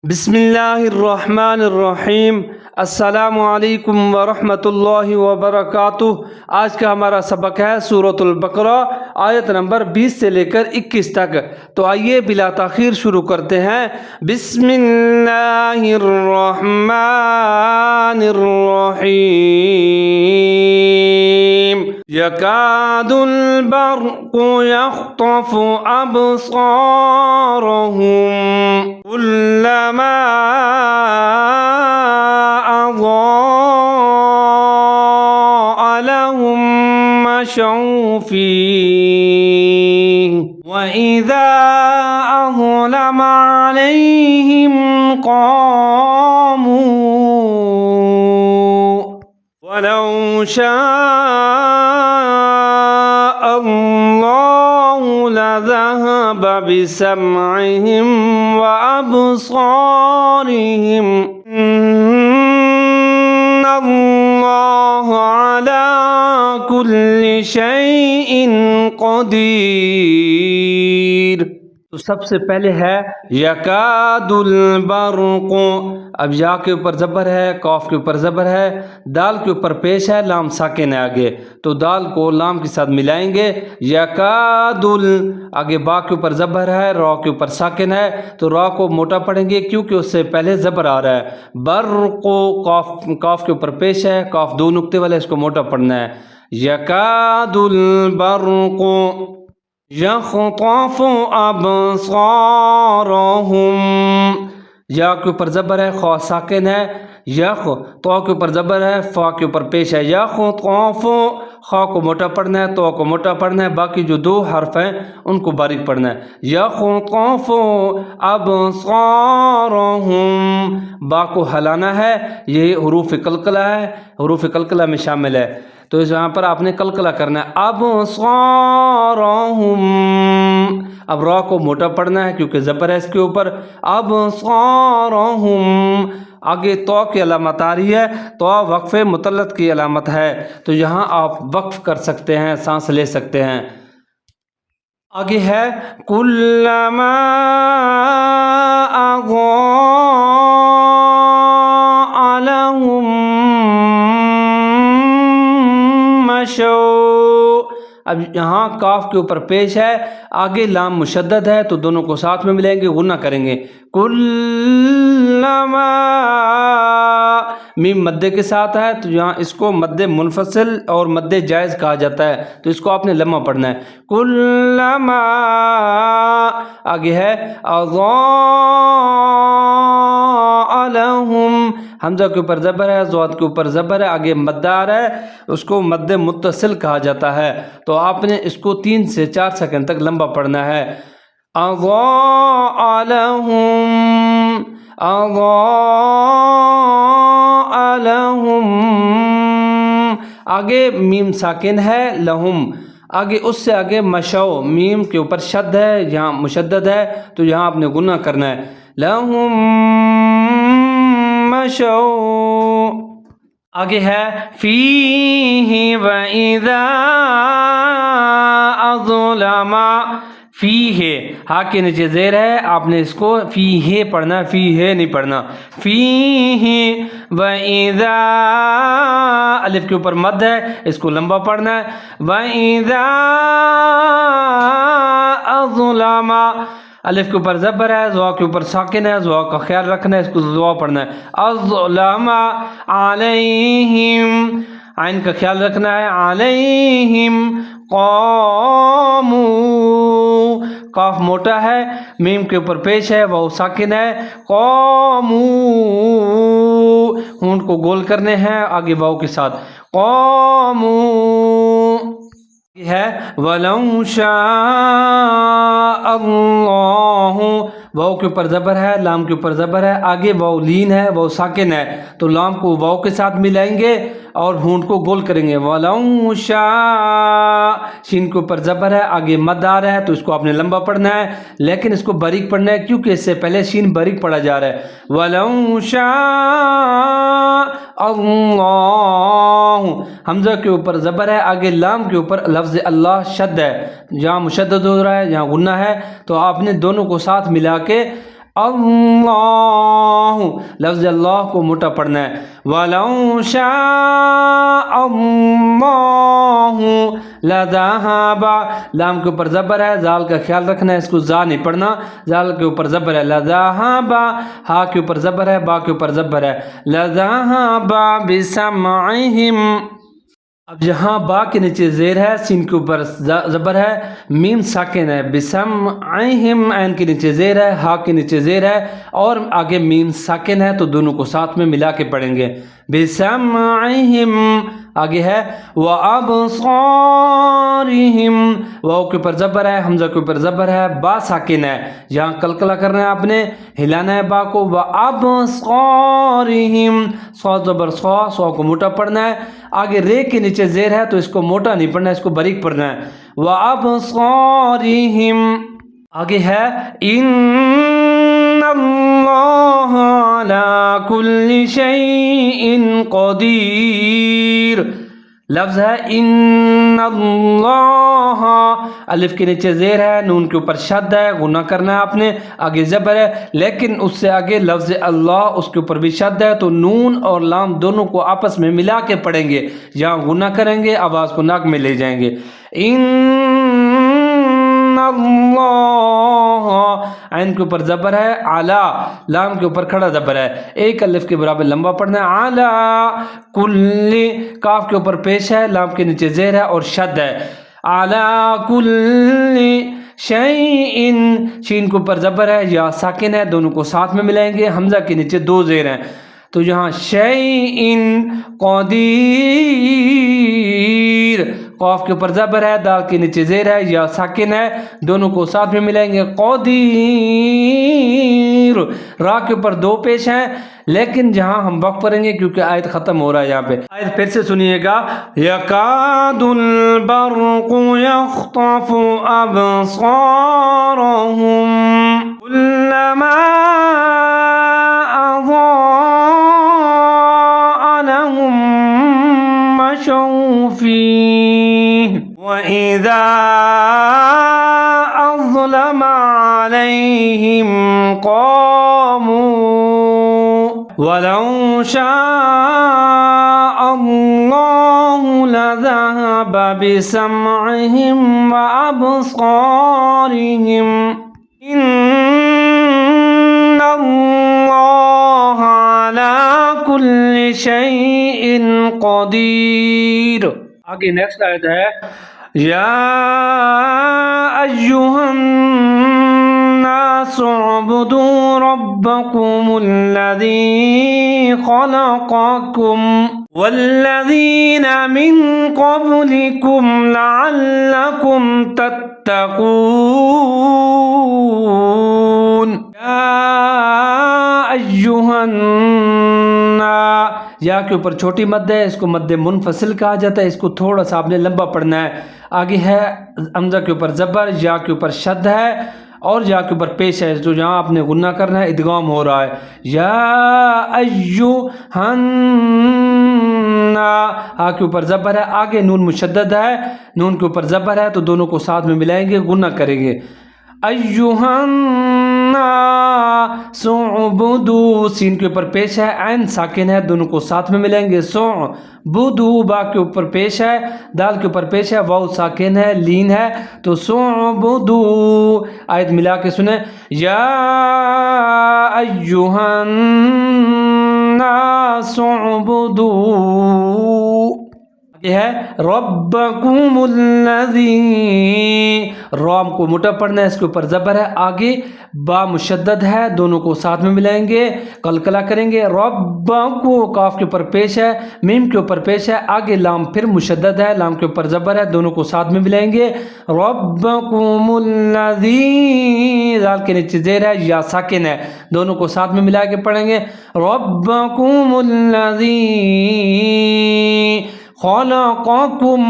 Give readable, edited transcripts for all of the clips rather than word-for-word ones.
بسم اللہ الرحمن الرحیم۔ السلام علیکم ورحمۃ اللہ وبرکاتہ۔ آج کا ہمارا سبق ہے سورۃ البقرہ آیت نمبر 20 سے لے کر 21 تک۔ تو آئیے بلا تاخیر شروع کرتے ہیں۔ بسم اللہ الرحمن الرحیم۔ یکاد البرق یخطف ابصارهم كلما أضاء لهم مشوا فيه وإذا أظلم عليهم قاموا ولو شاء الله لذهب بسمعهم وأبصارهم إن الله على كل شيء قدير۔ تو سب سے پہلے ہے یکاد البرق۔ اب یا کے اوپر زبر ہے، قاف کے اوپر زبر ہے، دال کے اوپر پیش ہے، لام ساکن ہے آگے، تو دال کو لام کے ساتھ ملائیں گے۔ یکاد آگے با کے اوپر زبر ہے، را کے اوپر ساکن ہے، تو را کو موٹا پڑھیں گے کیونکہ اس سے پہلے زبر آ رہا ہے۔ برق قاف کے اوپر پیش ہے، قاف دو نقطے والے، اس کو موٹا پڑھنا ہے۔ یکاد البرق یخطف ابصارهم، یا کے اوپر زبر ہے، خا ساکن ہے، یخ، تو کے اوپر زبر ہے، فا کے اوپر پیش ہے، یخطف، خا کو موٹا پڑھنا ہے، تو کو موٹا پڑھنا ہے، باقی جو دو حرف ہیں ان کو باریک پڑھنا ہے۔ یخطف ابصارهم، با کو ہلانا ہے، یہ حروف قلقلہ ہے، حروف قلقلہ میں شامل ہے، تو یہاں پر آپ نے قلقلہ کرنا ہے۔ ابصارهم، اب را کو موٹا پڑھنا ہے کیونکہ زبر ہے اس کے اوپر۔ ابصارهم، آگے تو کی علامت آ رہی ہے، تو وقف مطلق کی علامت ہے، تو یہاں آپ وقف کر سکتے ہیں، سانس لے سکتے ہیں۔ آگے ہے کلما اضاء لهم مشوا، اب یہاں کاف کے اوپر پیش ہے، آگے لام مشدد ہے، تو دونوں کو ساتھ میں ملیں گے، غنہ کریں گے۔ کلما، میم مدے کے ساتھ ہے، تو یہاں اس کو مد منفصل اور مد جائز کہا جاتا ہے، تو اس کو آپ نے لمحہ پڑھنا ہے۔ کلما، آگے ہے اضاء لهم، حمزہ کے اوپر زبر ہے، ضاد کے اوپر زبر ہے، آگے مد آ رہا ہے، اس کو مد متصل کہا جاتا ہے، تو آپ نے اس کو 3 سے 4 سیکنڈ تک لمبا پڑھنا ہے۔ اضاء لهم، اضاء لهم، آگے میم ساکن ہے، لہم، آگے اس سے آگے مشو، میم کے اوپر شد ہے، یہاں مشدد ہے، تو یہاں آپ نے غنہ کرنا ہے۔ لہم مشو، آگے ہے فیہ وَإِذَا أَظْلَمَ، فیہ، ہا کے نیچے زیر ہے، آپ نے اس کو فیہ پڑھنا ہے، فیہ نہیں پڑھنا۔ فیہ وَإِذَا، الف کے اوپر مد ہے، اس کو لمبا پڑھنا ہے۔ وَإِذَا أَظْلَمَ، الف کے اوپر زبر ہے، زوا کے اوپر ساکن ہے، زوا کا خیال رکھنا ہے، اس کو زوا پڑھنا ہے۔ اظلم علیہم، عین کا خیال رکھنا ہے، علیہم قاموا، قاف موٹا ہے، میم کے اوپر پیش ہے، واو ساکن ہے، قاموا، ہونٹ کو گول کرنے ہیں آگے واو کے ساتھ، قاموا ہے۔ وَلَوْ شَاءَ اللَّهُ، واو کے اوپر زبر ہے، لام کے اوپر زبر ہے، آگے واو لین ہے، واو ساکن ہے، تو لام کو واو کے ساتھ ملائیں گے اور ہونٹ کو گول کریں گے۔ وَلَوْ شَاءَ، شین کے اوپر زبر ہے، آگے مد آ رہا ہے، تو اس کو آپ نے لمبا پڑھنا ہے، لیکن اس کو باریک پڑھنا ہے کیونکہ اس سے پہلے شین باریک پڑھا جا رہا ہے۔ وَلَوْ شَاءَ اللَّهُ، حمزہ کے اوپر زبر ہے، آگے لام کے اوپر لفظ اللہ شد ہے، جہاں مشدد ہو رہا ہے جہاں غنہ ہے، تو آپ نے دونوں کو ساتھ ملا کے اللہ لفظ اللہ کو موٹا پڑھنا ہے. وَلَوْ شَاءَ اللَّهُ لَذَهَبَ لام کے اوپر زبر ہے, زال کا خیال رکھنا ہے, اس کو زا نہیں پڑھنا. زال کے اوپر زبر ہے, لَذَهَبَ ہا کے اوپر زبر ہے, با کے اوپر زبر ہے, لَذَهَبَ بِسَمْعِهِمْ. اب یہاں با کے نیچے زیر ہے, سین کے اوپر زبر ہے, میم ساکن ہے, بسمعہم عین کے نیچے زیر ہے, ہا کے نیچے زیر ہے اور آگے میم ساکن ہے, تو دونوں کو ساتھ میں ملا کے پڑھیں گے. بسمعہم آگے ہے وَأَبْصَارِهِمْ, واو کے اوپر زبر ہے, حمزہ کے اوپر زبر ہے, با ساکن ہے, یہاں کلکلا کرنا ہے, آپ نے ہلانا ہے با کو. وَأَبْصَارِهِمْ صاد زبر صا, صا کو موٹا پڑھنا ہے. آگے رے کے نیچے زیر ہے تو اس کو موٹا نہیں پڑھنا ہے, اس کو باریک پڑھنا ہے. وَأَبْصَارِهِمْ آگے ہے اِنَّ اللَّهَ عَلَى كُلِّ شَيْءٍ قَدِيرٌ. لفظ ہے اِنَّ اللَّهَ, الف کے نیچے زیر ہے, نون کے اوپر شد ہے, غنہ کرنا ہے آپ نے, آگے زبر ہے, لیکن اس سے آگے لفظ اللہ, اس کے اوپر بھی شد ہے, تو نون اور لام دونوں کو آپس میں ملا کے پڑھیں گے. یہاں غنہ کریں گے, آواز کو ناک میں لے جائیں گے. اِنَّ اللہ, عین کے اوپر زبر ہے, علا لام کے اوپر کھڑا زبر ہے, ایک الف کے برابر لمبا پڑھنا ہے. علا کل, کاف کے اوپر پیش ہے, لام کے نیچے زیر ہے اور شد ہے. علا کل شیئن, شین کے اوپر زبر ہے, یا ساکن ہے, دونوں کو ساتھ میں ملائیں گے. حمزہ کے نیچے دو زیر ہیں, تو یہاں شیئن قدیر, قاف کے اوپر زبر ہے, دال کے نیچے زیر ہے, یا ساکن ہے, دونوں کو ساتھ میں ملائیں گے. قدیر, را کے اوپر دو پیش ہیں, لیکن جہاں ہم وقف کریں گے کیونکہ آیت ختم ہو رہا ہے. یہاں پہ آیت پھر سے سنیے گا. یکاد البرق یخطف ابصارهم کلما اضاء لهم مشوا فيه وإذا أظلم عليهم قاموا ولو شاء الله لذهب بسمعهم وأبصارهم إن الله على كل شيء قدير. آگے نیکسٹ آیت ہے یا ایہا الناس اعبدوا ربکم الذی خلقکم والذین من قبلکم لعلکم تتقون. یا ایہا الناس, یا کے اوپر چھوٹی مد ہے, اس کو مد منفصل کہا جاتا ہے, اس کو تھوڑا سا آپ نے لمبا پڑھنا ہے. آگے ہے حمزہ کے اوپر زبر, یا کے اوپر شد ہے اور یا کے اوپر پیش ہے, جو یہاں آپ نے غنہ کرنا ہے, ادغام ہو رہا ہے. یا ایہا ہا کے اوپر زبر ہے, آگے نون مشدد ہے, نون کے اوپر زبر ہے, تو دونوں کو ساتھ میں ملائیں گے, غنہ کریں گے. ایہا الناس اعبدوا, سین کے اوپر پیش ہے, عین ساکن ہے, دونوں کو ساتھ میں ملیں گے. اعبدوا, با کے اوپر پیش ہے, دال کے اوپر پیش ہے, واو ساکن ہے, لین ہے, تو اعبدوا. آیت ملا کے سنیں. یا ایہا الناس اعبدوا, یہ ہے ربکم الذی, رام کو موٹا پڑھنا ہے, اس کے اوپر زبر ہے, آگے با مشدد ہے, دونوں کو ساتھ میں ملائیں گے, قلقلہ کریں گے. ربکو, کاف کے اوپر پیش ہے, میم کے اوپر پیش ہے, آگے لام پھر مشدد ہے, لام کے اوپر زبر ہے, دونوں کو ساتھ میں ملائیں گے. ربکم الذی, دال کے نیچے زیر ہے, یا ساکن ہے, دونوں کو ساتھ میں ملا کے پڑھیں گے. ربکم الذی خلقکم,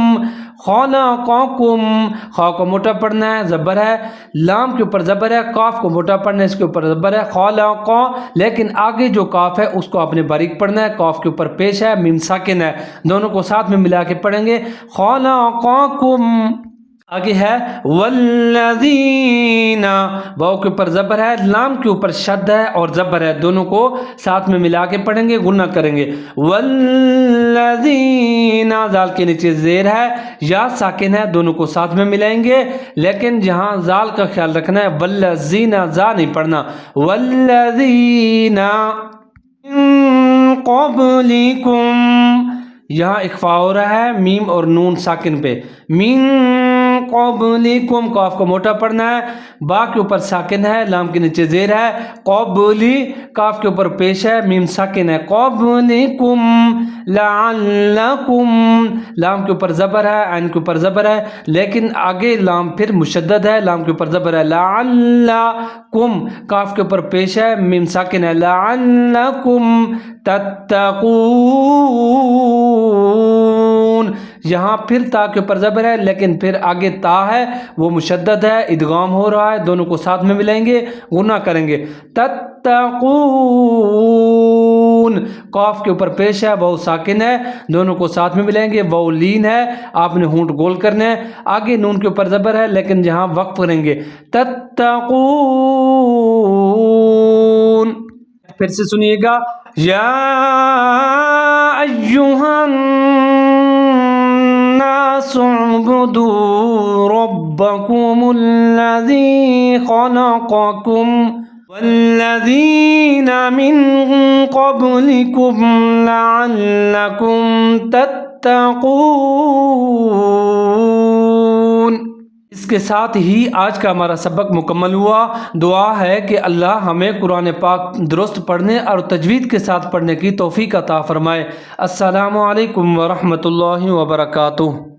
خلقکم, خا کو موٹا پڑھنا ہے, زبر ہے, لام کے اوپر زبر ہے, کاف کو موٹا پڑھنا ہے, اس کے اوپر زبر ہے. خلق, لیکن آگے جو کاف ہے اس کو آپ نے باریک پڑھنا ہے, کاف کے اوپر پیش ہے, میم ساکن ہے, دونوں کو ساتھ میں ملا کے پڑھیں گے. خلقکم آگے ہے والذین، واو کے اوپر زبر ہے، لام کے اوپر شد ہے اور زبر ہے، دونوں کو ساتھ میں ملا کے پڑھیں گے، غنہ کریں گے۔ والذین، زال کے نیچے زیر ہے، یا ساکن ہے، دونوں کو ساتھ میں ملائیں گے، لیکن جہاں زال کا خیال رکھنا ہے، والذین زا نہیں پڑھنا، والذین من قبلکم، یہاں اخفا ہو رہا ہے میم اور نون ساکن پہ، من قبلکم، قاف کو موٹا پڑھنا ہے، با کے اوپر ساکن ہے، لام کے نیچے زیر ہے، قبلی، کاف کے اوپر پیش ہے، میم ساکن ہے، قبلکم لعلکم، لام کے اوپر زبر ہے، عین کے اوپر زبر ہے، لیکن آگے لام پھر مشدد ہے، لام کے اوپر زبر ہے، لعلکم، کاف کے اوپر پیش ہے، میم ساکن ہے، لعلکم تتقون، یہاں پھر تا کے اوپر زبر ہے، لیکن پھر آگے تا ہے وہ مشدد ہے، ادغام ہو رہا ہے، دونوں کو ساتھ میں ملائیں گے، غنہ کریں گے، تتقون، قاف کے اوپر پیش ہے، واو ساکن ہے، دونوں کو ساتھ میں ملائیں گے، واو لین ہے، آپ نے ہونٹ گول کرنے ہیں، آگے نون کے اوپر زبر ہے، لیکن جہاں وقف کریں گے، تتقون، پھر سے سنیے گا، یا ایہا الناس اعبدوا ربکم الذی خلقکم والذین من قبلکم لعلکم تتقون۔ اس کے ساتھ ہی آج کا ہمارا سبق مکمل ہوا۔ دعا ہے کہ اللہ ہمیں قرآن پاک درست پڑھنے اور تجوید کے ساتھ پڑھنے کی توفیق عطا فرمائے۔ السلام علیکم ورحمۃ اللہ وبرکاتہ۔